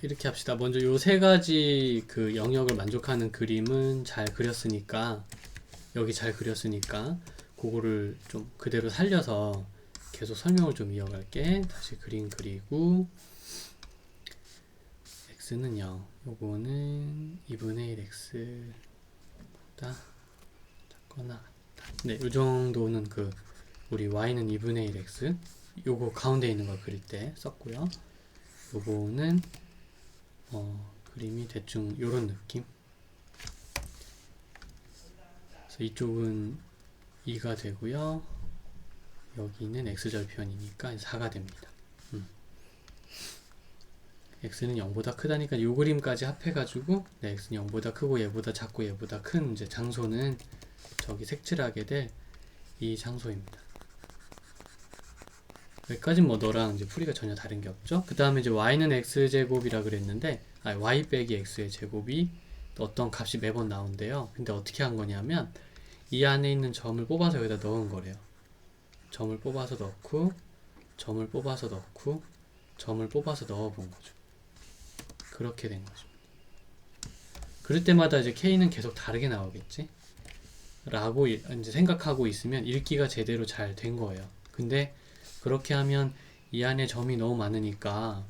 이렇게 합시다. 먼저 요 세 가지 그 영역을 만족하는 그림은 잘 그렸으니까, 여기 잘 그렸으니까, 그거를 좀 그대로 살려서 계속 설명을 좀 이어갈게. 다시 그림 그리고, x는 0. 요거는 2분의 1 x보다 작거나 같다. 네, 요 정도는 우리 y는 2분의 1 x. 요거 가운데 있는 걸 그릴 때 썼고요. 요거는 그림이 대충 요런 느낌. 그래서 이쪽은 2가 되고요. 여기는 x절편이니까 4가 됩니다. x는 0보다 크다니까 요 그림까지 합해가지고 네, x는 0보다 크고 얘보다 작고 얘보다 큰 이제 장소는 저기 색칠하게 될 이 장소입니다. 여기까지 뭐 너랑 이제 풀이가 전혀 다른 게 없죠. 그 다음에 이제 y는 x제곱이라 그랬는데 y 빼기 x의 제곱이 어떤 값이 매번 나온대요. 근데 어떻게 한 거냐면 이 안에 있는 점을 뽑아서 여기다 넣은 거래요. 점을 뽑아서 넣고 점을 뽑아서 넣고 점을 뽑아서 넣어본 거죠. 그렇게 된 거죠. 그럴 때마다 이제 k는 계속 다르게 나오겠지? 라고 이제 생각하고 있으면 읽기가 제대로 잘 된 거예요. 근데 그렇게 하면 이 안에 점이 너무 많으니까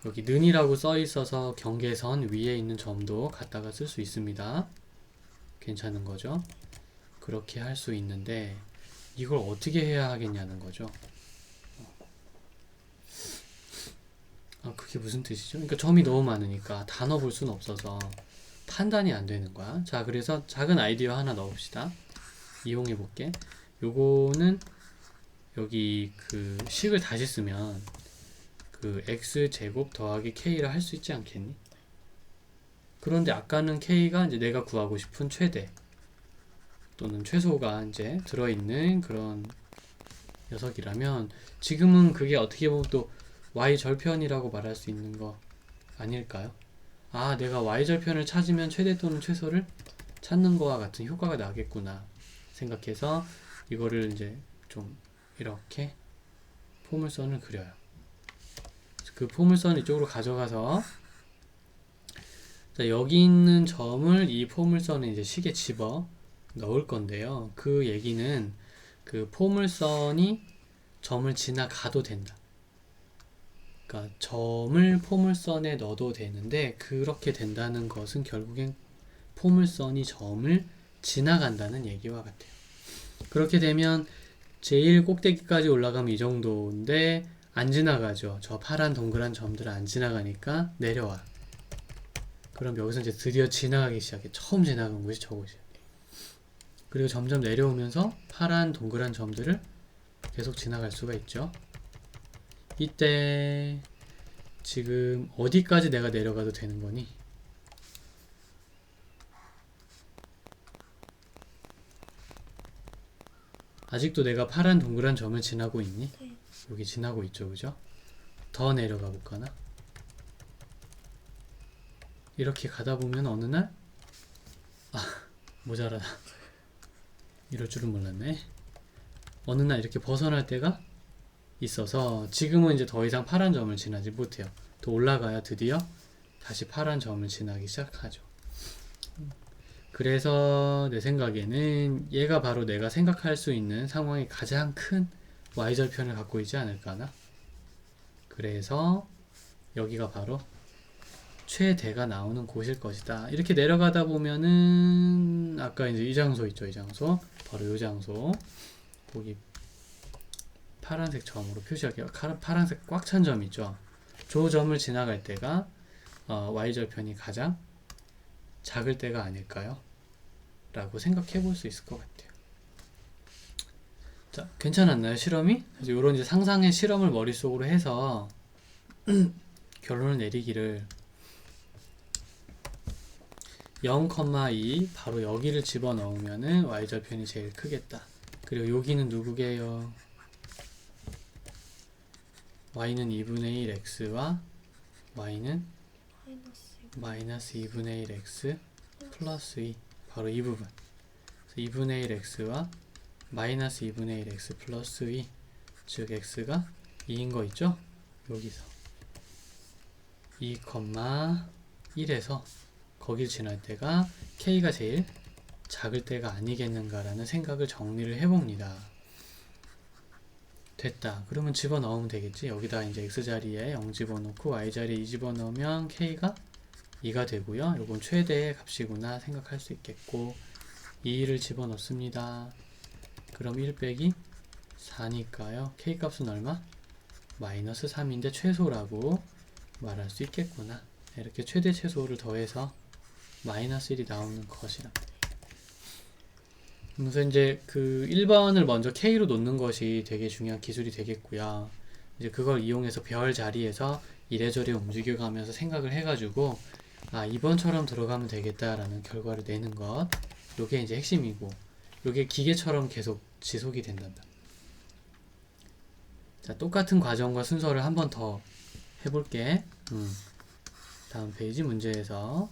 여기 는이라고 써 있어서 경계선 위에 있는 점도 갖다가 쓸 수 있습니다. 괜찮은 거죠? 그렇게 할 수 있는데 이걸 어떻게 해야 하겠냐는 거죠. 그게 무슨 뜻이죠? 그러니까 점이 너무 많으니까 다 넣어볼 수는 없어서 판단이 안 되는 거야. 자, 그래서 작은 아이디어 하나 넣읍시다. 이용해 볼게. 요거는 여기 그 식을 다시 쓰면 그 x제곱 더하기 k를 할 수 있지 않겠니? 그런데 아까는 k가 이제 내가 구하고 싶은 최대 또는 최소가 이제 들어있는 그런 녀석이라면 지금은 그게 어떻게 보면 또 y절편이라고 말할 수 있는 거 아닐까요? 내가 y절편을 찾으면 최대 또는 최소를 찾는 거와 같은 효과가 나겠구나 생각해서 이거를 이제 좀 이렇게 포물선을 그려요. 그 포물선 이쪽으로 가져가서 자, 여기 있는 점을 이 포물선에 이제 식에 집어 넣을 건데요. 그 얘기는 그 포물선이 점을 지나가도 된다. 그러니까 점을 포물선에 넣어도 되는데 그렇게 된다는 것은 결국엔 포물선이 점을 지나간다는 얘기와 같아요. 그렇게 되면 제일 꼭대기까지 올라가면 이 정도인데 안 지나가죠. 저 파란 동그란 점들은 안 지나가니까 내려와. 그럼 여기서 이제 드디어 지나가기 시작해. 처음 지나간 곳이 저곳이야. 그리고 점점 내려오면서 파란 동그란 점들을 계속 지나갈 수가 있죠. 이때 지금 어디까지 내가 내려가도 되는 거니? 아직도 내가 파란 동그란 점을 지나고 있니? 네. 여기 지나고 있죠, 그죠? 더 내려가 볼까나? 이렇게 가다 보면 어느 날 모자라다. 이럴 줄은 몰랐네. 어느 날 이렇게 벗어날 때가 있어서 지금은 이제 더 이상 파란 점을 지나지 못해요. 또 올라가야 드디어 다시 파란 점을 지나기 시작하죠. 그래서 내 생각에는 얘가 바로 내가 생각할 수 있는 상황의 가장 큰 y절편을 갖고 있지 않을까나? 그래서 여기가 바로 최대가 나오는 곳일 것이다. 이렇게 내려가다 보면은 아까 이제 이 장소 있죠, 이 장소. 바로 이 장소. 거기 파란색 점으로 표시할게요. 파란색 꽉 찬 점 있죠. 저 점을 지나갈 때가 y절편이 가장 작을 때가 아닐까요? 라고 생각해 볼 수 있을 것 같아요. 자, 괜찮았나요, 실험이? 이런 이제 상상의 실험을 머릿속으로 해서 결론을 내리기를 0,2 바로 여기를 집어넣으면은 y절편이 제일 크겠다. 그리고 여기는 누구게요? y는 2분의 1 x와 y는 마이너스 2분의 1 x 플러스 2 바로 이 부분. 2분의 1 x와 마이너스 2분의 1 x 플러스 2 즉 x가 2인 거 있죠? 여기서 2,1에서 거길 지날 때가 K가 제일 작을 때가 아니겠는가라는 생각을 정리를 해봅니다. 됐다. 그러면 집어넣으면 되겠지. 여기다 이제 X자리에 0 집어넣고 Y자리에 2 집어넣으면 K가 2가 되고요. 이건 최대의 값이구나 생각할 수 있겠고 2를 집어넣습니다. 그럼 1 빼기 4니까요. K 값은 얼마? 마이너스 3인데 최소라고 말할 수 있겠구나. 이렇게 최대 최소를 더해서 마이너스 1이 나오는 것이라. 그래서 이제 그 1번을 먼저 K로 놓는 것이 되게 중요한 기술이 되겠고요. 이제 그걸 이용해서 별 자리에서 이래저래 움직여가면서 생각을 해가지고 아 2번처럼 들어가면 되겠다라는 결과를 내는 것. 요게 이제 핵심이고 요게 기계처럼 계속 지속이 된단다. 자, 똑같은 과정과 순서를 한 번 더 해볼게. 다음 페이지 문제에서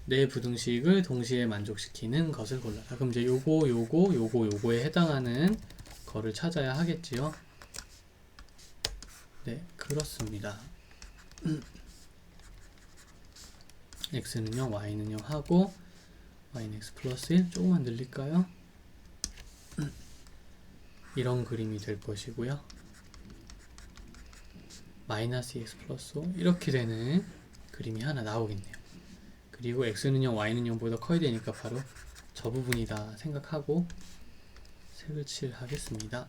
네 부등식을 동시에 만족시키는 것을 골라라. 그럼 이제 요거에 해당하는 거를 찾아야 하겠지요. 네, 그렇습니다. x는 0, y는 0 하고 y는 x 플러스 1 조금만 늘릴까요? 이런 그림이 될 것이고요. 마이너스 x 플러스 5 이렇게 되는 그림이 하나 나오겠네요. 그리고 x는 0, y는 0보다 커야 되니까 바로 저 부분이다 생각하고 색을 칠하겠습니다.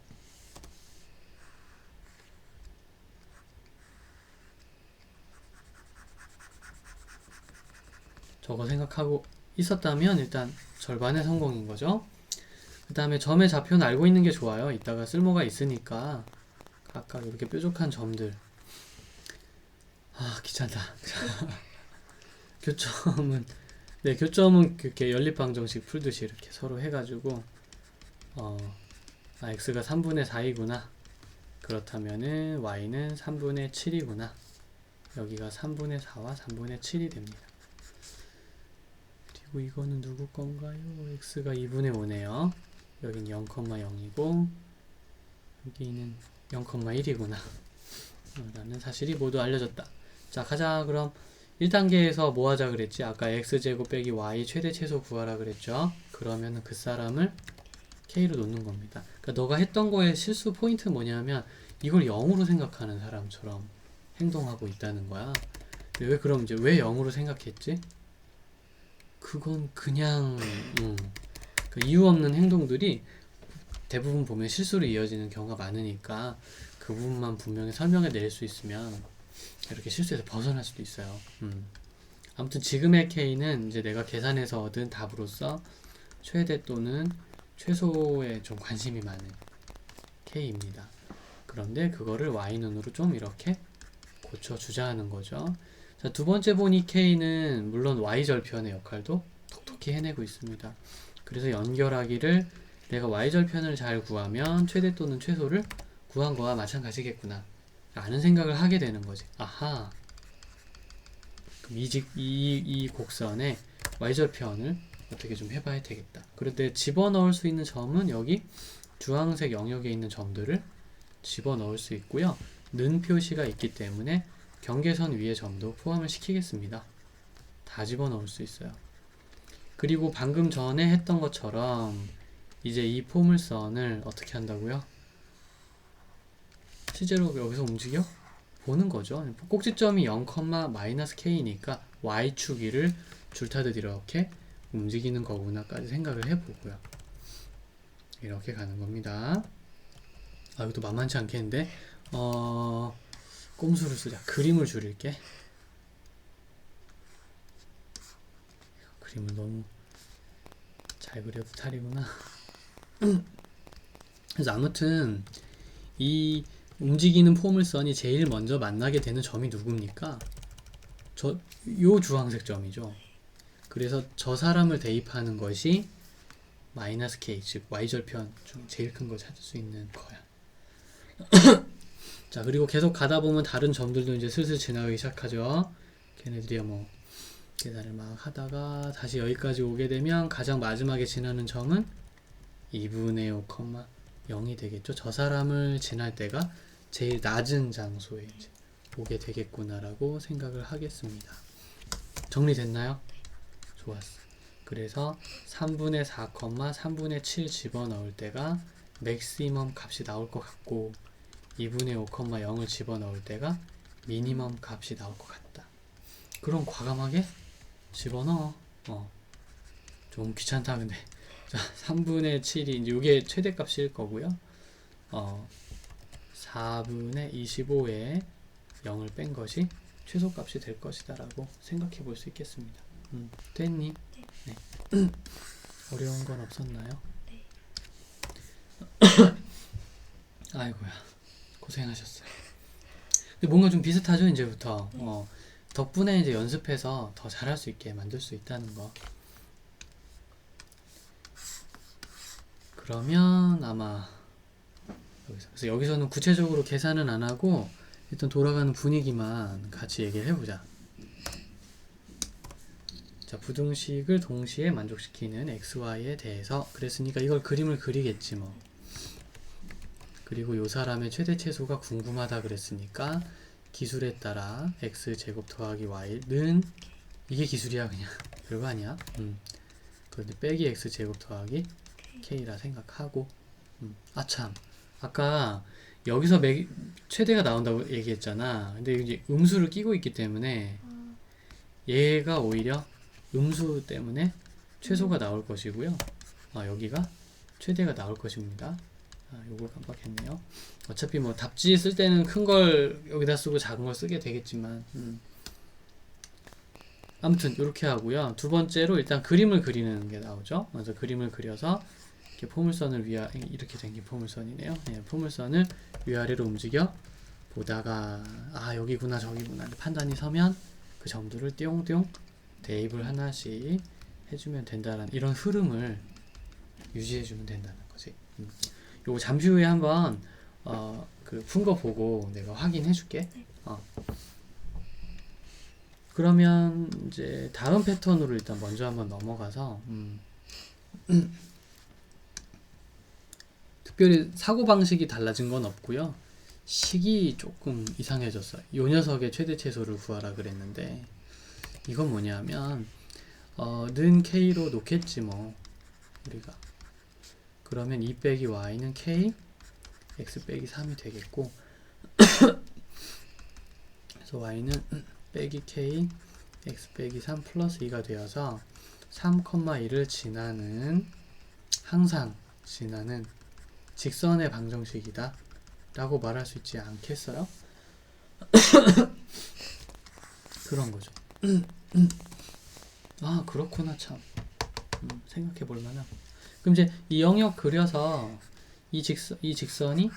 저거 생각하고 있었다면 일단 절반의 성공인 거죠. 그 다음에 점의 좌표는 알고 있는 게 좋아요. 이따가 쓸모가 있으니까 각각 이렇게 뾰족한 점들. 아 귀찮다. 교점은 그렇게 연립방정식 풀듯이 이렇게 서로 해가지고 x가 3분의 4이구나. 그렇다면은 y는 3분의 7이구나. 여기가 3분의 4와 3분의 7이 됩니다. 그리고 이거는 누구 건가요? x가 2분의 5네요. 여긴 0,0이고 여기는 0,1이구나 라는 사실이 모두 알려졌다. 자 가자. 그럼 1단계에서 뭐 하자 그랬지? 아까 x제곱 빼기 y 최대 최소 구하라 그랬죠? 그러면은 그 사람을 k로 놓는 겁니다. 그러니까 너가 했던 거의 실수 포인트는 뭐냐면 이걸 0으로 생각하는 사람처럼 행동하고 있다는 거야. 왜 그럼 이제 왜 0으로 생각했지? 그건 그냥 그 이유 없는 행동들이 대부분 보면 실수로 이어지는 경우가 많으니까 그 부분만 분명히 설명해 낼 수 있으면 이렇게 실수에서 벗어날 수도 있어요. 아무튼 지금의 K는 이제 내가 계산해서 얻은 답으로서 최대 또는 최소에 좀 관심이 많은 K입니다. 그런데 그거를 Y눈으로 좀 이렇게 고쳐주자 하는 거죠. 자, 두 번째 보니 K는 물론 Y절편의 역할도 톡톡히 해내고 있습니다. 그래서 연결하기를 내가 Y절편을 잘 구하면 최대 또는 최소를 구한 거와 마찬가지겠구나 라는 생각을 하게 되는 거지. 아하. 그럼 이 곡선의 Y절편을 어떻게 좀 해봐야 되겠다. 그런데 집어넣을 수 있는 점은 여기 주황색 영역에 있는 점들을 집어넣을 수 있고요. 는 표시가 있기 때문에 경계선 위의 점도 포함을 시키겠습니다. 다 집어넣을 수 있어요. 그리고 방금 전에 했던 것처럼 이제 이 포물선을 어떻게 한다고요? 실제로 여기서 움직여 보는 거죠. 꼭지점이 0,-k니까 y축위를 줄타듯 이렇게 움직이는 거구나까지 생각을 해보고요. 이렇게 가는 겁니다. 아 이것도 만만치 않겠는데 꼼수를 쓰자. 그림을 줄일게. 그림을 너무 잘 그려도 탈이구나. 그래서 아무튼 이 움직이는 포물선이 제일 먼저 만나게 되는 점이 누굽니까? 요 주황색 점이죠. 그래서 저 사람을 대입하는 것이 마이너스 k, 즉 y절편 중 제일 큰 걸 찾을 수 있는 거야. 자, 그리고 계속 가다 보면 다른 점들도 이제 슬슬 지나가기 시작하죠. 걔네들이 뭐 계산을 막 하다가 다시 여기까지 오게 되면 가장 마지막에 지나는 점은 2분의 5, 0이 되겠죠. 저 사람을 지날 때가 제일 낮은 장소에 이제 오게 되겠구나라고 생각을 하겠습니다. 정리됐나요? 좋았어. 그래서 3분의 4, 3분의 7 집어넣을 때가 맥시멈 값이 나올 것 같고 2분의 5, 0을 집어넣을 때가 미니멈 값이 나올 것 같다. 그럼 과감하게 집어넣어. 좀 귀찮다 근데. 자, 3분의 7이 이게 최대값일 거고요. 4분의 25에 0을 뺀 것이 최소값이 될 것이다 라고 생각해 볼 수 있겠습니다. 됐니? 네. 어려운 건 없었나요? 네. 아이고야 고생하셨어요. 근데 뭔가 좀 비슷하죠 이제부터. 덕분에 이제 연습해서 더 잘할 수 있게 만들 수 있다는 거. 그러면 아마 그래서 여기서는 구체적으로 계산은 안 하고 일단 돌아가는 분위기만 같이 얘기를 해보자. 자, 부등식을 동시에 만족시키는 xy에 대해서 그랬으니까 이걸 그림을 그리겠지 뭐. 그리고 요 사람의 최대 최소가 궁금하다 그랬으니까 기술에 따라 x제곱 더하기 y는 이게 기술이야 그냥 별거 아니야. 그런데 빼기 x제곱 더하기 k라 생각하고. 아참 아까 여기서 최대가 나온다고 얘기했잖아. 근데 이제 음수를 끼고 있기 때문에 얘가 오히려 음수 때문에 최소가 나올 것이고요. 여기가 최대가 나올 것입니다. 요거 깜빡했네요. 어차피 뭐 답지 쓸 때는 큰 걸 여기다 쓰고 작은 걸 쓰게 되겠지만 아무튼 이렇게 하고요. 두 번째로 일단 그림을 그리는 게 나오죠. 먼저 그림을 그려서 이렇게 포물선을 이렇게 된 게 포물선이네요. 네, 포물선을 위아래로 움직여 보다가 여기구나 저기구나 판단이 서면 그 점들을 띠용띠용 대입을 하나씩 해주면 된다는 이런 흐름을 유지해주면 된다는 거지. 요거 잠시 후에 한번 그 푼 거 보고 내가 확인해 줄게. 그러면 이제 다음 패턴으로 일단 먼저 한번 넘어가서 특별히 사고방식이 달라진 건 없고요. 식이 조금 이상해졌어요. 요 녀석의 최대 최소를 구하라 그랬는데 이건 뭐냐면 는 k로 놓겠지 뭐 우리가. 그러면 2 빼기 y는 k x 빼기 3이 되겠고 그래서 y는 빼기 k x 빼기 3 플러스 2가 되어서 3,2를 지나는 항상 지나는 직선의 방정식이다 라고 말할 수 있지 않겠어요? 그런 거죠. 그렇구나 참. 생각해 볼 만하고. 그럼 이제 이 영역 그려서 이 직선이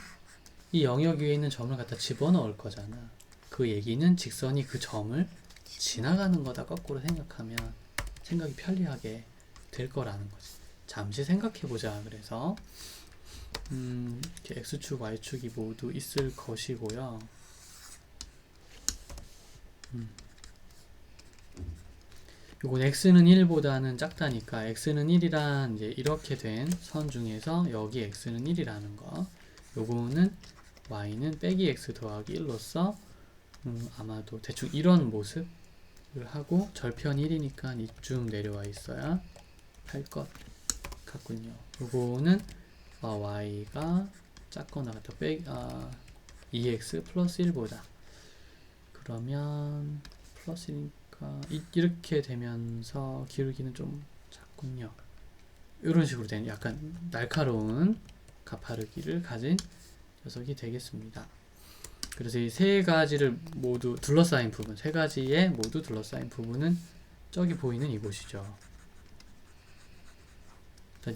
이 영역 위에 있는 점을 갖다 집어넣을 거잖아. 그 얘기는 직선이 그 점을 지나가는 거다 거꾸로 생각하면 생각이 편리하게 될 거라는 거지. 잠시 생각해 보자. 그래서 이렇게 x축, y축이 모두 있을 것이고요. 요건 x는 1보다는 작다니까 x는 1이란 이제 이렇게 된 선 중에서 여기 x는 1이라는 거. 요거는 y는 빼기 x 더하기 1로서 아마도 대충 이런 모습을 하고 절편 1이니까 이쯤 내려와 있어야 할 것 같군요. 요거는 y가 작거나 같다. 2x 플러스 1보다. 그러면 플러스 1이니까 이렇게 되면서 기울기는 좀 작군요. 이런 식으로 된 약간 날카로운 가파르기를 가진 녀석이 되겠습니다. 그래서 이 세 가지를 모두 둘러싸인 부분, 세 가지에 모두 둘러싸인 부분은 저기 보이는 이곳이죠.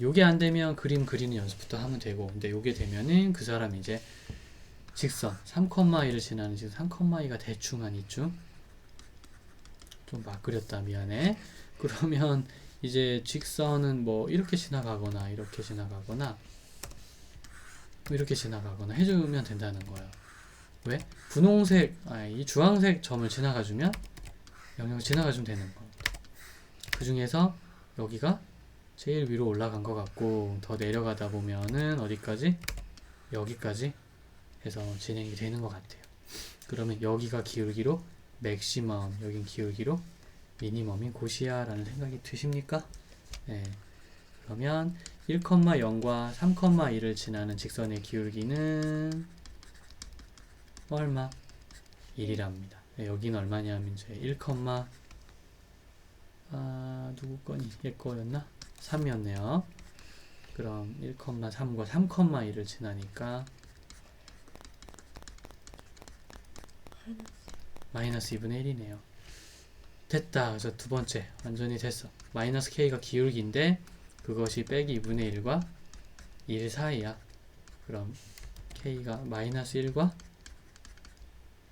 요게 안 되면 그림 그리는 연습부터 하면 되고, 근데 요게 되면은 그 사람이 이제 직선 3,2를 지나는 직선 3,2가 대충 한 이쯤 좀 막 그렸다 미안해. 그러면 이제 직선은 뭐 이렇게 지나가거나 이렇게 지나가거나 이렇게 지나가거나 해주면 된다는 거예요. 왜? 분홍색, 이 주황색 점을 지나가주면 영역을 지나가주면 되는 거. 그 중에서 여기가 제일 위로 올라간 것 같고 더 내려가다 보면은 어디까지? 여기까지 해서 진행이 되는 것 같아요. 그러면 여기가 기울기로 맥시멈, 여긴 기울기로 미니멈인 곳이야 라는 생각이 드십니까? 네. 그러면 1,0과 3,2를 지나는 직선의 기울기는 얼마? 1이랍니다. 네, 여기는 얼마냐면 이제 1, 누구 거니? 얘 거였나? 3이었네요. 그럼 1,3과 3,2를 지나니까 마이너스 2분의 1이네요. 됐다. 그래서 두 번째 완전히 됐어. 마이너스 k가 기울기인데 그것이 빼기 2분의 1과 1 사이야. 그럼 k가 마이너스 1과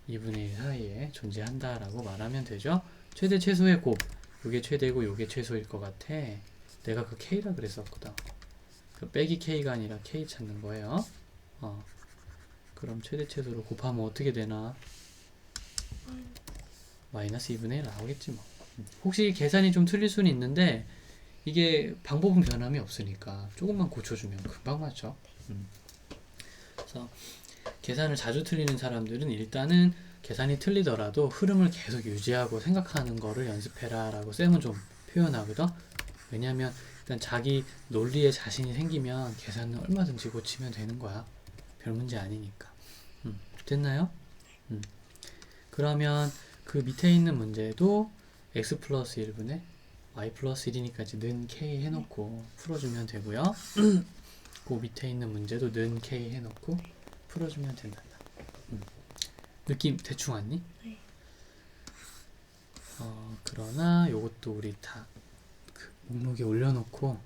2분의 1 사이에 존재한다 라고 말하면 되죠. 최대 최소의 곱, 요게 최대고 요게 최소일 것 같아. 내가 그 k라 그랬었거든. 그 빼기 k가 아니라 k 찾는 거예요. 그럼 최대 최소로 곱하면 어떻게 되나? 마이너스 2분의 1 나오겠지 뭐. 혹시 계산이 좀 틀릴 수는 있는데 이게 방법은 변함이 없으니까 조금만 고쳐주면 금방 맞죠. 그래서 계산을 자주 틀리는 사람들은 일단은 계산이 틀리더라도 흐름을 계속 유지하고 생각하는 거를 연습해라 라고 쌤은 좀 표현하거든. 왜냐면 일단 자기 논리에 자신이 생기면 계산은 얼마든지 고치면 되는 거야. 별 문제 아니니까. 됐나요? 그러면 그 밑에 있는 문제도 x 플러스 1분의 y 플러스 1이니까 이제 는 k 해놓고 풀어주면 되고요. 그 밑에 있는 문제도 는 k 해놓고 풀어주면 된다. 느낌 대충 왔니? 네. 그러나 요것도 우리 다 그 목록에 올려놓고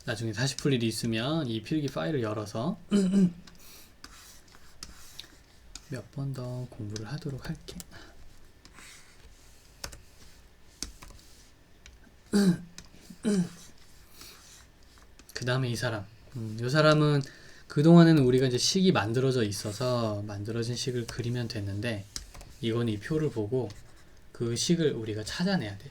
나중에 다시 풀 일이 있으면 이 필기 파일을 열어서 몇 번 더 공부를 하도록 할게. 그 다음에 이 사람. 이 사람은 그동안에는 우리가 이제 식이 만들어져 있어서 만들어진 식을 그리면 됐는데 이건 이 표를 보고 그 식을 우리가 찾아내야 돼.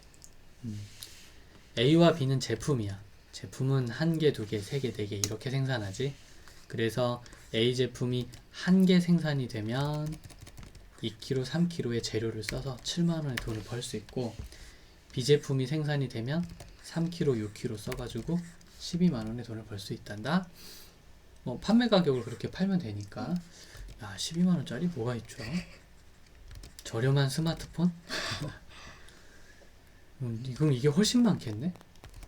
A와 B는 제품이야. 제품은 1개, 2개, 3개, 4개 이렇게 생산하지. 그래서 A 제품이 1개 생산이 되면 2kg, 3kg의 재료를 써서 7만원의 돈을 벌 수 있고 B 제품이 생산이 되면 3kg, 6kg 써가지고 12만원의 돈을 벌 수 있단다. 뭐 판매 가격을 그렇게 팔면 되니까. 야, 12만원짜리 뭐가 있죠? 저렴한 스마트폰? 그럼 이게 훨씬 많겠네?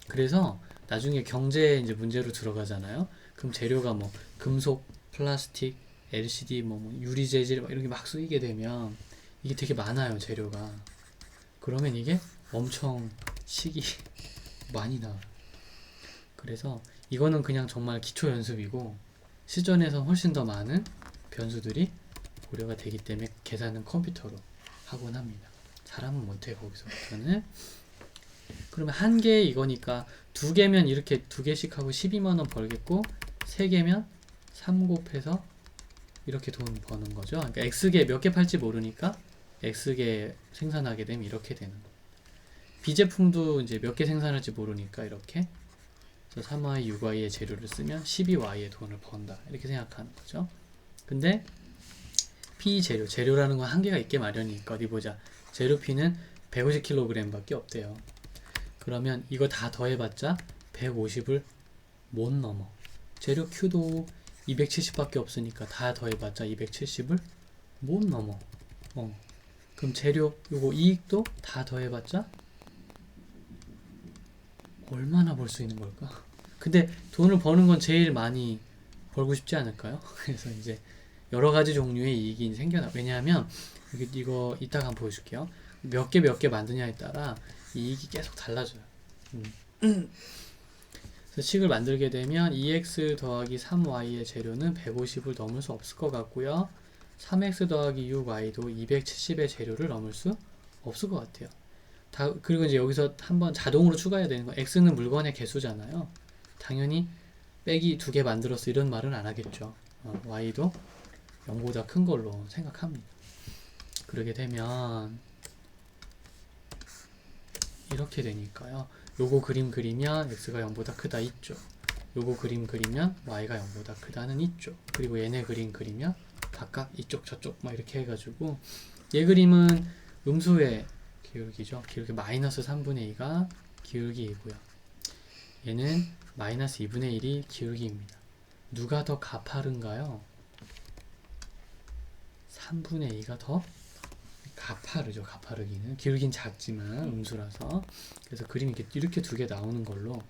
그래서 나중에 경제 이제 문제로 들어가잖아요. 그럼 재료가 뭐 금속, 플라스틱, LCD, 뭐 유리 재질 이런 게 막 쓰이게 되면 이게 되게 많아요, 재료가. 그러면 이게 엄청 식이 많이 나와요. 그래서 이거는 그냥 정말 기초 연습이고 실전에서 훨씬 더 많은 변수들이 고려가 되기 때문에 계산은 컴퓨터로 하곤 합니다. 사람은 못해 거기서부터는. 그러면 1개 이거니까 2개면 이렇게 2개씩 하고 12만원 벌겠고 3개면 3 곱해서 이렇게 돈 버는 거죠. 그러니까 X개 몇 개 팔지 모르니까 X개 생산하게 되면 이렇게 되는 거예요. B제품도 이제 몇 개 생산할지 모르니까 이렇게 3y, 6y의 재료를 쓰면 12y의 돈을 번다. 이렇게 생각하는 거죠. 근데 P 재료라는 건 한계가 있게 마련이니까 어디 보자. 재료 P는 150kg 밖에 없대요. 그러면 이거 다 더해봤자 150을 못 넘어. 재료 Q도 270밖에 없으니까 다 더해봤자 270을 못 넘어. 그럼 재료 요거 이익도 다 더해봤자 얼마나 벌 수 있는 걸까? 근데 돈을 버는 건 제일 많이 벌고 싶지 않을까요? 그래서 이제 여러 가지 종류의 이익이 생겨나. 왜냐하면 이거 이따가 한번 보여줄게요. 몇 개 만드냐에 따라 이익이 계속 달라져요. 그래서 식을 만들게 되면 2x 더하기 3y의 재료는 150을 넘을 수 없을 것 같고요. 3x 더하기 6y도 270의 재료를 넘을 수 없을 것 같아요. 그리고 이제 여기서 한번 자동으로 추가해야 되는 거, x는 물건의 개수잖아요. 당연히 빼기 2개 만들었어 이런 말은 안 하겠죠. y도 0보다 큰 걸로 생각합니다. 그러게 되면 이렇게 되니까요. 요거 그림 그리면 x가 0보다 크다 이쪽. 요거 그림 그리면 y가 0보다 크다는 이쪽. 그리고 얘네 그림 그리면 각각 이쪽 저쪽 막 이렇게 해가지고 얘 그림은 음수의 기울기죠. 기울기 마이너스 3분의 2가 기울기이고요. 얘는 마이너스 2분의 1이 기울기입니다. 누가 더 가파른가요? 3분의 2가 더 가파르죠. 가파르기는 기울기는 작지만 음수라서. 그래서 그림이 이렇게 두 개 나오는 걸로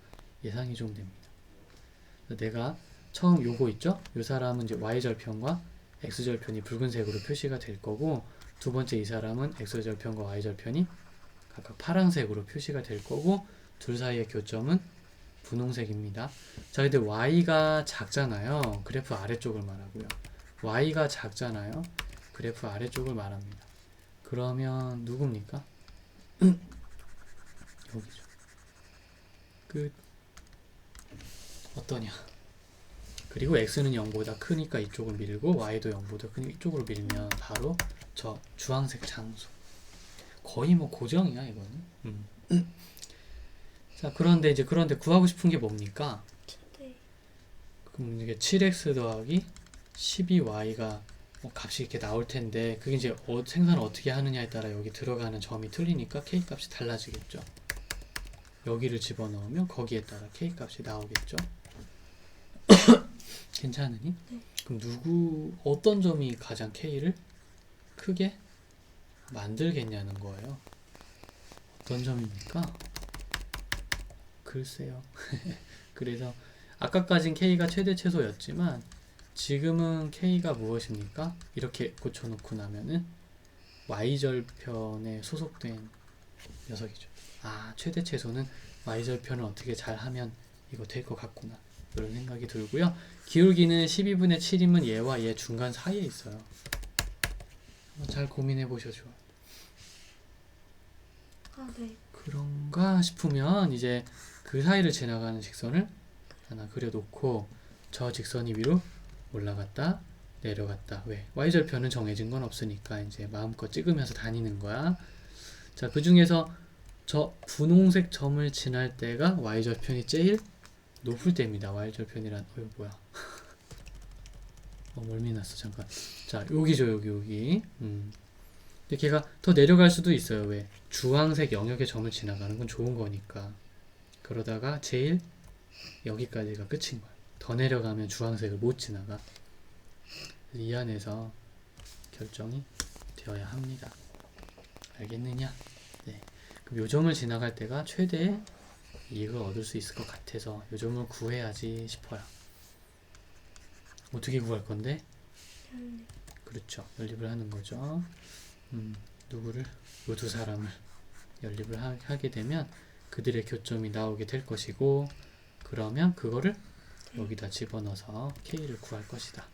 예상이 좀 됩니다. 내가 처음 요거 있죠? 요 사람은 이제 y절편과 x절편이 붉은색으로 표시가 될 거고, 두 번째 이 사람은 x절편과 y절편이 각각 파란색으로 표시가 될 거고, 둘 사이의 교점은 분홍색입니다. 자, 근데 y가 작잖아요. 그래프 아래쪽을 말하고요. y가 작잖아요. 그래프 아래쪽을 말합니다. 그러면 누굽니까? 여기죠. 끝. 어떠냐? 그리고 x는 0보다 크니까 이쪽을 밀고 y도 0보다 크니까 이쪽으로 밀면 바로 저 주황색 장소. 거의 뭐 고정이야 이거는. 자, 그런데 구하고 싶은 게 뭡니까? 그럼 이게 7x 더하기 12y가 값이 이렇게 나올 텐데, 그게 이제 생산을 어떻게 하느냐에 따라 여기 들어가는 점이 틀리니까 k 값이 달라지겠죠. 여기를 집어넣으면 거기에 따라 k 값이 나오겠죠. 괜찮으니? 네. 그럼 어떤 점이 가장 k를 크게 만들겠냐는 거예요. 어떤 점입니까? 글쎄요. 그래서 아까까진 k가 최대 최소였지만 지금은 k가 무엇입니까? 이렇게 고쳐놓고 나면은 y절편에 소속된 녀석이죠. 아, 최대 최소는 y절편을 어떻게 잘 하면 이거 될 것 같구나, 이런 생각이 들고요. 기울기는 12분의 7이면 얘와 얘 중간 사이에 있어요. 한번 잘 고민해 보셔도 좋아요. 아, 네. 그런가 싶으면 이제 그 사이를 지나가는 직선을 하나 그려놓고, 저 직선이 위로 올라갔다 내려갔다. 왜? y절편은 정해진 건 없으니까 이제 마음껏 찍으면서 다니는 거야. 자, 그 중에서 저 분홍색 점을 지날 때가 y절편이 제일 높을 때입니다. y절편이란 이거 뭐야? 멀미 났어. 잠깐. 자, 여기죠. 여기. 근데 걔가 더 내려갈 수도 있어요. 왜? 주황색 영역의 점을 지나가는 건 좋은 거니까. 그러다가 제일 여기까지가 끝인 거야. 더 내려가면 주황색을 못 지나가. 이 안에서 결정이 되어야 합니다. 알겠느냐? 네. 그럼 요 점을 지나갈 때가 최대의 이익을 얻을 수 있을 것 같아서 요 점을 구해야지 싶어요. 어떻게 구할 건데? 그렇죠. 연립을 하는 거죠. 누구를? 요 두 사람을 연립을 하게 되면 그들의 교점이 나오게 될 것이고, 그러면 그거를 여기다 집어넣어서 k를 구할 것이다.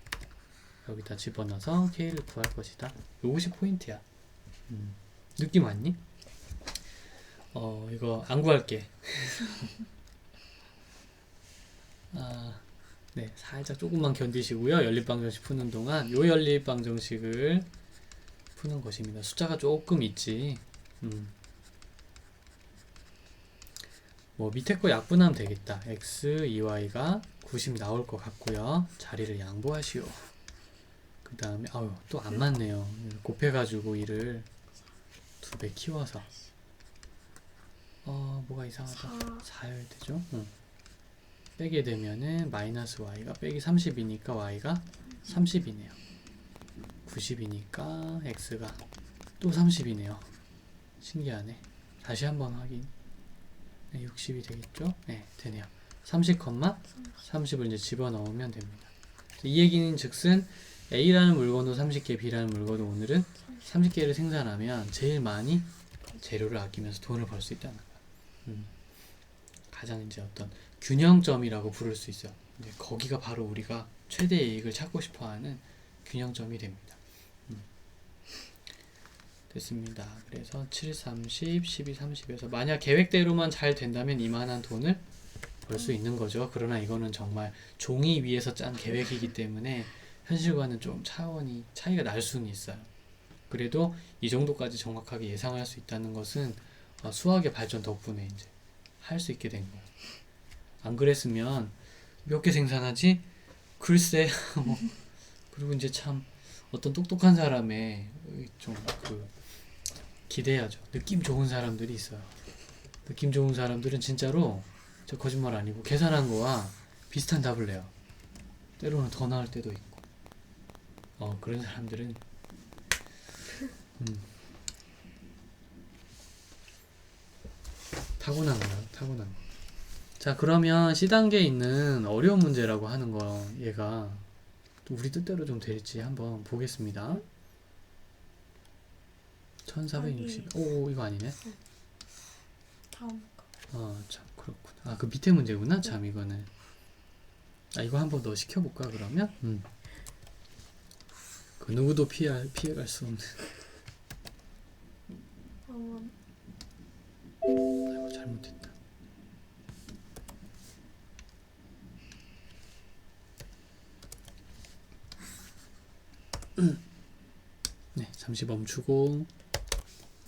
여기다 집어넣어서 k를 구할 것이다. 요것이 포인트야. 느낌 왔니? 이거 안 구할게. 네, 살짝 조금만 견디시고요. 연립방정식 푸는 동안 요 연립방정식을 푸는 것입니다. 숫자가 조금 있지. 뭐 밑에 거 약분하면 되겠다. x, 2y가 90 나올 것 같고요. 자리를 양보하시오. 그 다음에 또 안 맞네요. 곱해가지고 이를 2배 키워서 뭐가 이상하다. 4여야 되죠? 빼게 되면은 마이너스 y가 빼기 30이니까 y가 30이네요. 90이니까 x가 또 30이네요. 신기하네. 다시 한번 확인. 네, 60이 되겠죠? 네, 되네요. 30을 이제 집어넣으면 됩니다. 이 얘기는 즉슨 A라는 물건도 30개, B라는 물건도 오늘은 30개를 생산하면 제일 많이 재료를 아끼면서 돈을 벌 수 있다는 거야. 가장 이제 어떤 균형점이라고 부를 수 있어요. 이제 거기가 바로 우리가 최대 이익을 찾고 싶어하는 균형점이 됩니다. 됐습니다. 그래서 7, 30, 12, 30에서 만약 계획대로만 잘 된다면 이만한 돈을 벌 수 있는 거죠. 그러나 이거는 정말 종이 위에서 짠 계획이기 때문에 현실과는 좀 차이가 날 수는 있어요. 그래도 이 정도까지 정확하게 예상할 수 있다는 것은 수학의 발전 덕분에 이제 할 수 있게 된 거야. 안 그랬으면 몇 개 생산하지? 글쎄. 뭐. 그리고 이제 참 어떤 똑똑한 사람의 좀 그 기대야죠. 느낌 좋은 사람들이 있어요. 느낌 좋은 사람들은 진짜로 저 거짓말 아니고 계산한 거와 비슷한 답을 내요. 때로는 더 나을 때도 있고. 그런 사람들은 타고난 거예요. 타고난 거. 자, 그러면 C단계에 있는 어려운 문제라고 하는 거 얘가 우리 뜻대로 좀 될지 한번 보겠습니다. 1460. 오, 이거 아니네. 다음 거. 참 그렇구나. 그 밑에 문제구나. 참 이거는. 이거 한번 더 시켜볼까 그러면? 그 누구도 피해갈 수 없는. 아이고 잘못했다. 네, 잠시 멈추고.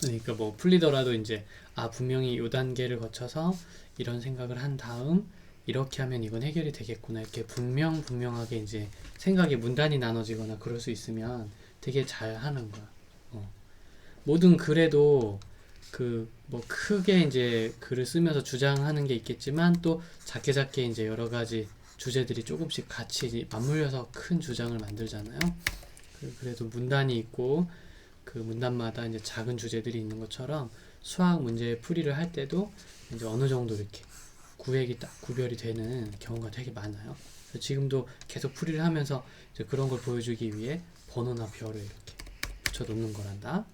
그러니까 뭐 풀리더라도 이제 분명히 요 단계를 거쳐서 이런 생각을 한 다음 이렇게 하면 이건 해결이 되겠구나 이렇게 분명하게 이제 생각의 문단이 나눠지거나 그럴 수 있으면 되게 잘 하는 거야. 뭐든 그래도 그 뭐 크게 이제 글을 쓰면서 주장하는 게 있겠지만 또 작게 이제 여러 가지 주제들이 조금씩 같이 맞물려서 큰 주장을 만들잖아요. 그래도 문단이 있고 그 문단마다 이제 작은 주제들이 있는 것처럼 수학 문제 풀이를 할 때도 이제 어느 정도 이렇게 구획이 딱 구별이 되는 경우가 되게 많아요. 지금도 계속 풀이를 하면서 이제 그런 걸 보여주기 위해 번호나 별을 이렇게 붙여 놓는 거란다.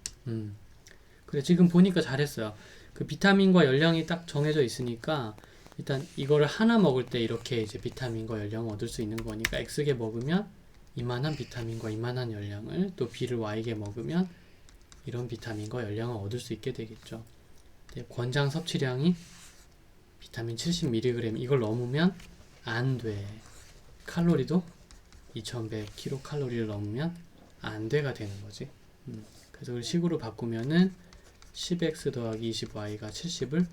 그래, 지금 보니까 잘했어요. 그 비타민과 열량이 딱 정해져 있으니까 일단 이거를 하나 먹을 때 이렇게 이제 비타민과 열량을 얻을 수 있는 거니까 X개 먹으면 이만한 비타민과 이만한 열량을, 또 B를 Y개 먹으면 이런 비타민과 열량을 얻을 수 있게 되겠죠. 권장 섭취량이 비타민 70mg 이걸 넘으면 안 돼. 칼로리도 2100kcal를 넘으면 안 돼가 되는 거지. 그래서 그 식으로 바꾸면은 10x 더하기 20y가 70을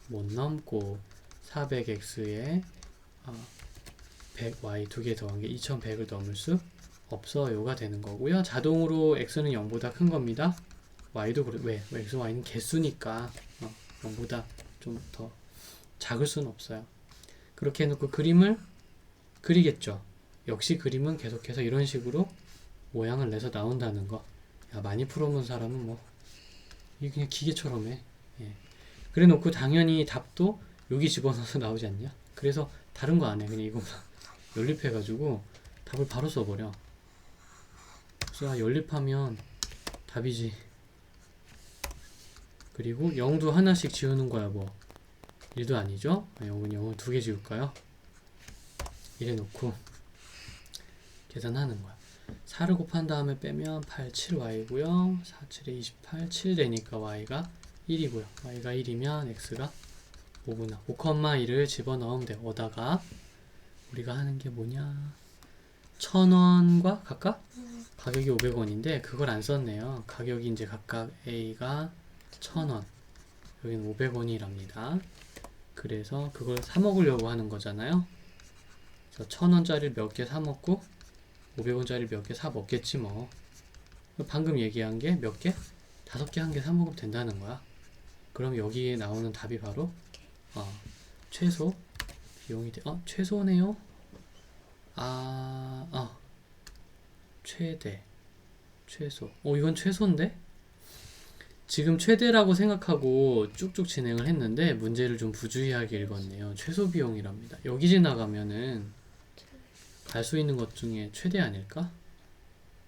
못 넘고 400x에 100y 두 개 더한 게 2100을 넘을 수 없어요가 되는 거고요. 자동으로 x는 0보다 큰 겁니다. y도 왜 x, y는 개수니까 0보다 좀 더 작을 수는 없어요. 그렇게 해놓고 그림을 그리겠죠. 역시 그림은 계속해서 이런 식으로 모양을 내서 나온다는 거. 많이 풀어본 사람은 뭐 이게 그냥 기계처럼 해. 그래 놓고 당연히 답도 여기 집어넣어서 나오지 않냐? 그래서 다른 거 안 해. 그냥 이거만 연립해가지고 답을 바로 써버려. 그래서 연립하면 답이지. 그리고 0도 하나씩 지우는 거야. 뭐 1도 아니죠? 0은 두 개 지울까요? 이래 놓고 계산하는 거야. 4를 곱한 다음에 빼면 8, 7y고요. 4, 7에 28, 7 되니까 y가 1이고요. y가 1이면 x가 5구나. 5,1을 집어넣으면 돼. 오다가 우리가 하는 게 뭐냐? 1,000원과 각각? 가격이 500원인데 그걸 안 썼네요. 가격이 이제 각각 A가 1,000원, 여기는 500원이랍니다. 그래서 그걸 사 먹으려고 하는 거잖아요. 그래서 1,000원짜리 몇 개 사 먹고 500원짜리 몇 개 사 먹겠지 뭐. 방금 얘기한 게 몇 개? 5개, 1개 사 먹으면 된다는 거야. 그럼 여기에 나오는 답이 바로 최소 비용이 최소네요. 최대, 최소. 이건 최소인데? 지금 최대라고 생각하고 쭉쭉 진행을 했는데 문제를 좀 부주의하게 읽었네요. 최소 비용이랍니다. 여기 지나가면은 갈 수 있는 것 중에 최대 아닐까?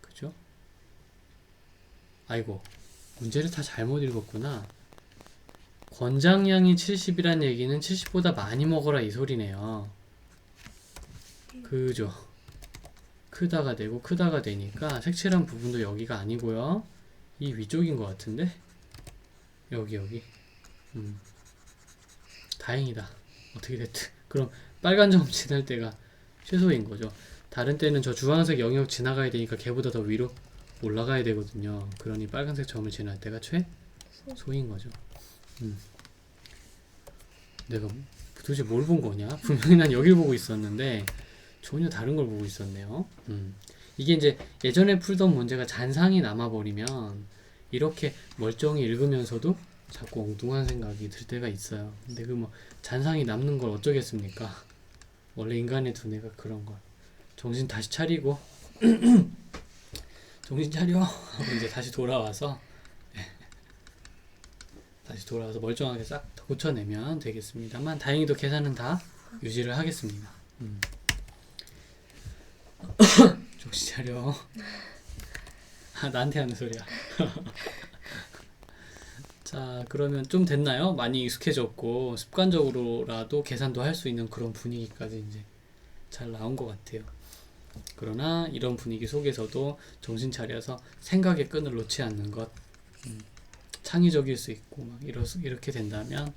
그죠? 아이고, 문제를 다 잘못 읽었구나. 권장량이 70이란 얘기는 70보다 많이 먹어라 이 소리네요. 그죠? 크다가 되고 크다가 되니까 색칠한 부분도 여기가 아니고요. 이 위쪽인 것 같은데? 여기. 다행이다. 어떻게 됐든. 그럼 빨간 점 지날 때가 최소인 거죠. 다른 때는 저 주황색 영역 지나가야 되니까 걔보다 더 위로 올라가야 되거든요. 그러니 빨간색 점을 지날 때가 최소인 거죠. 내가 도대체 뭘 본 거냐? 분명히 난 여길 보고 있었는데 전혀 다른 걸 보고 있었네요. 이게 이제 예전에 풀던 문제가 잔상이 남아버리면 이렇게 멀쩡히 읽으면서도 자꾸 엉뚱한 생각이 들 때가 있어요. 근데 그 뭐 잔상이 남는 걸 어쩌겠습니까? 원래 인간의 두뇌가 그런 걸. 정신 다시 차리고 정신 차려 하고 이제 다시 돌아와서 멀쩡하게 싹 고쳐내면 되겠습니다만 다행히도 계산은 다 유지를 하겠습니다. 정신 차려. 아, 나한테 하는 소리야. 자, 그러면 좀 됐나요? 많이 익숙해졌고 습관적으로라도 계산도 할 수 있는 그런 분위기까지 이제 잘 나온 것 같아요. 그러나 이런 분위기 속에서도 정신 차려서 생각의 끈을 놓지 않는 것, 창의적일 수 있고 막 이렇게 된다면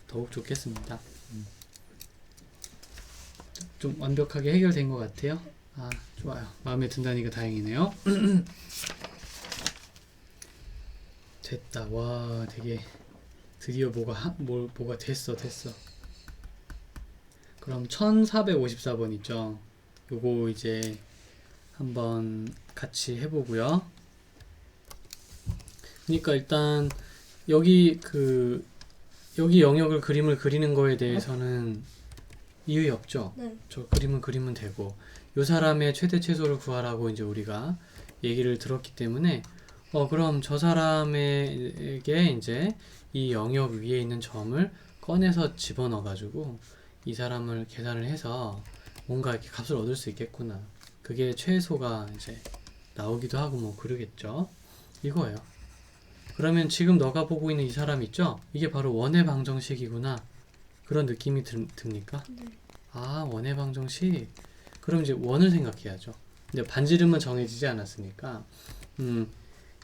더욱 좋겠습니다. 좀 완벽하게 해결된 것 같아요. 아, 좋아요. 마음에 든다니까 다행이네요. 됐다. 와, 되게 드디어 뭐가 됐어. 그럼 1454번 있죠. 요거 이제 한번 같이 해보고요. 그러니까 일단 여기 영역을 그림을 그리는 거에 대해서는 이의 없죠. 네. 저 그림은 그리면 되고 요 사람의 최대 최소를 구하라고 이제 우리가 얘기를 들었기 때문에 그럼 저 사람에게 이제 이 영역 위에 있는 점을 꺼내서 집어넣어 가지고 이 사람을 계산을 해서 뭔가 이렇게 값을 얻을 수 있겠구나. 그게 최소가 이제 나오기도 하고 뭐 그러겠죠. 이거예요. 그러면 지금 너가 보고 있는 이 사람 있죠? 이게 바로 원의 방정식이구나. 그런 느낌이 듭니까? 네. 아, 원의 방정식. 그럼 이제 원을 생각해야죠. 근데 반지름은 정해지지 않았으니까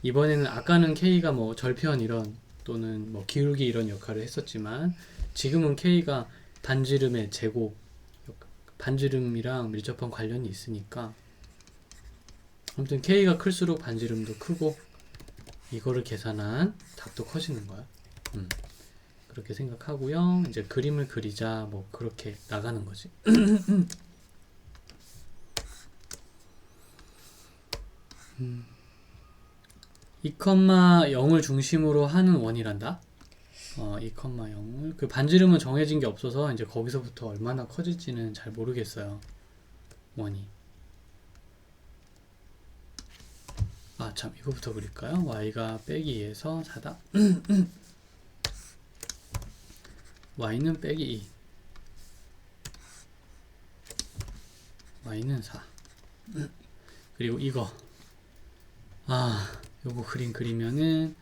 이번에는 아까는 K가 뭐 절편 이런 또는 뭐 기울기 이런 역할을 했었지만 지금은 K가 반지름의 제곱, 반지름이랑 밀접한 관련이 있으니까 아무튼 K가 클수록 반지름도 크고 이거를 계산한 답도 커지는 거야. 그렇게 생각하고요. 이제 그림을 그리자 뭐 그렇게 나가는 거지. 2,0을 중심으로 하는 원이란다. 2,0을 그 반지름은 정해진 게 없어서 이제 거기서부터 얼마나 커질지는 잘 모르겠어요. 원이. 아, 참 이거부터 그릴까요? y가 빼기 2에서 4다. y는 빼기 2. y는 4. 그리고 이거. 요거 그림 그리면은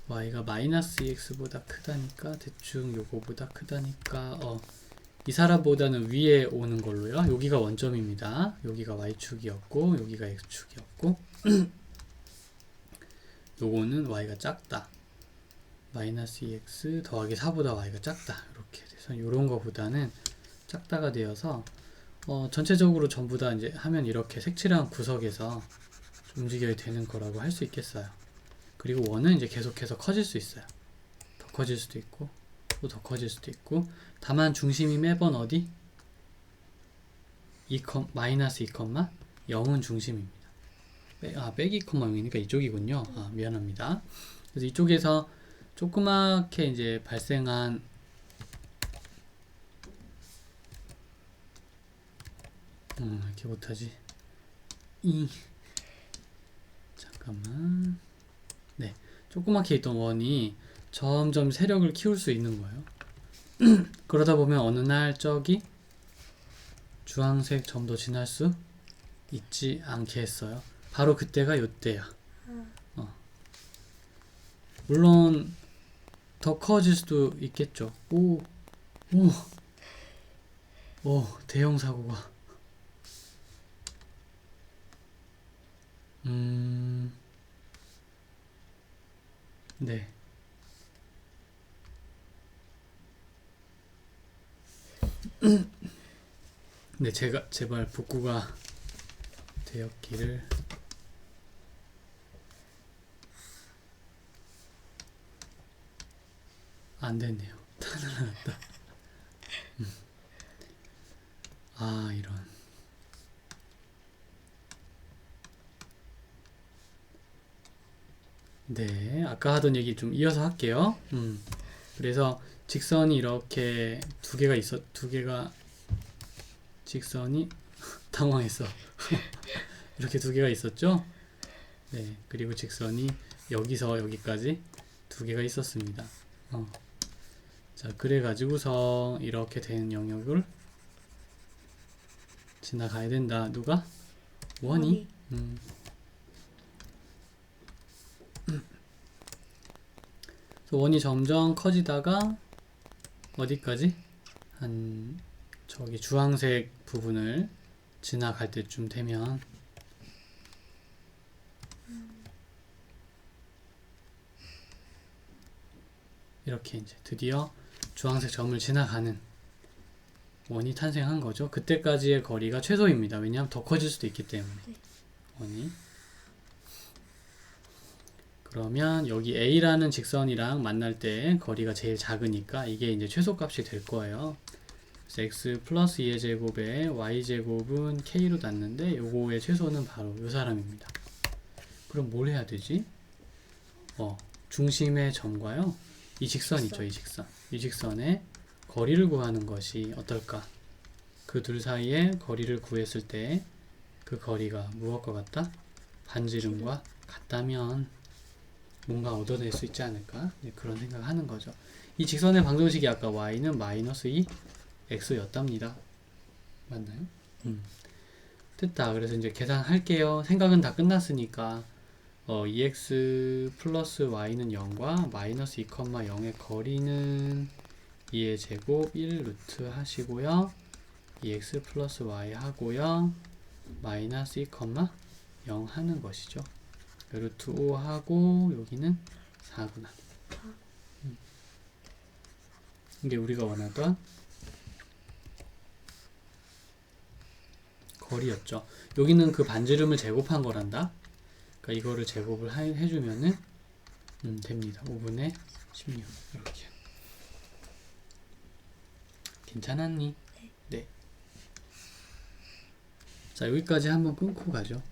y가 마이너스 2x보다 크다니까 대충 요거보다 크다니까 이 사람보다는 위에 오는 걸로요. 여기가 원점입니다. 여기가 y축이었고 여기가 x축이었고 요거는 y가 작다. 마이너스 2x 더하기 4보다 y가 작다. 이렇게 돼서 요런 거보다는 작다가 되어서 전체적으로 전부 다 이제 하면 이렇게 색칠한 구석에서 움직여야 되는 거라고 할 수 있겠어요. 그리고 원은 이제 계속해서 커질 수 있어요. 더 커질 수도 있고 또 더 커질 수도 있고 다만 중심이 매번 어디? 마이너스 2,0은 중심입니다. 빼기 2,0이니까 이쪽이군요. 미안합니다. 그래서 이쪽에서 조그맣게 이제 발생한 이렇게 못하지. 잠깐만. 네, 조그맣게 있던 원이 점점 세력을 키울 수 있는 거예요. 그러다 보면 어느 날 저기 주황색 점도 지날 수 있지 않게 했어요. 바로 그때가 요때야. 물론 더 커질 수도 있겠죠. 오, 대형 사고가. 네. 네, 제발 복구가 되었기를. 안 됐네요. 다 날아갔다. 아, 이런. 네, 아까 하던 얘기 좀 이어서 할게요. 그래서 직선이 이렇게 두 개가 직선이 당황했어. 이렇게 두 개가 있었죠? 네, 그리고 직선이 여기서 여기까지 두 개가 있었습니다. 자, 그래가지고서 이렇게 된 영역을 지나가야 된다. 누가? 원이? 그래서 원이 점점 커지다가 어디까지? 한 저기 주황색 부분을 지나갈 때쯤 되면 이렇게 이제 드디어 주황색 점을 지나가는 원이 탄생한 거죠. 그때까지의 거리가 최소입니다. 왜냐하면 더 커질 수도 있기 때문에. 원이. 그러면 여기 A라는 직선이랑 만날 때 거리가 제일 작으니까 이게 이제 최소값이 될 거예요. 그래서 x 플러스 2의 제곱에 y 제곱은 k로 닿는데 요거의 최소는 바로 요 사람입니다. 그럼 뭘 해야 되지? 중심의 점과요. 이 직선 있죠, 이 직선. 이 직선의 거리를 구하는 것이 어떨까? 그 둘 사이의 거리를 구했을 때 그 거리가 무엇과 같다? 반지름과 같다면 뭔가 얻어낼 수 있지 않을까? 네, 그런 생각을 하는 거죠. 이 직선의 방정식이 아까 y는 마이너스 2 x였답니다. 맞나요? 됐다. 그래서 이제 계산할게요. 생각은 다 끝났으니까 2x 플러스 y는 0과 마이너스 2,0의 거리는 2의 제곱 1 루트 하시고요. 2x 플러스 y 하고요. 마이너스 2,0 하는 것이죠. 루트 5 하고 여기는 4구나. 이게 우리가 원하던 거리였죠. 여기는 그 반지름을 제곱한 거란다. 그러니까 이거를 제곱을 해주면은 됩니다. 5분의 16 이렇게. 괜찮았니? 네. 자, 여기까지 한번 끊고 가죠.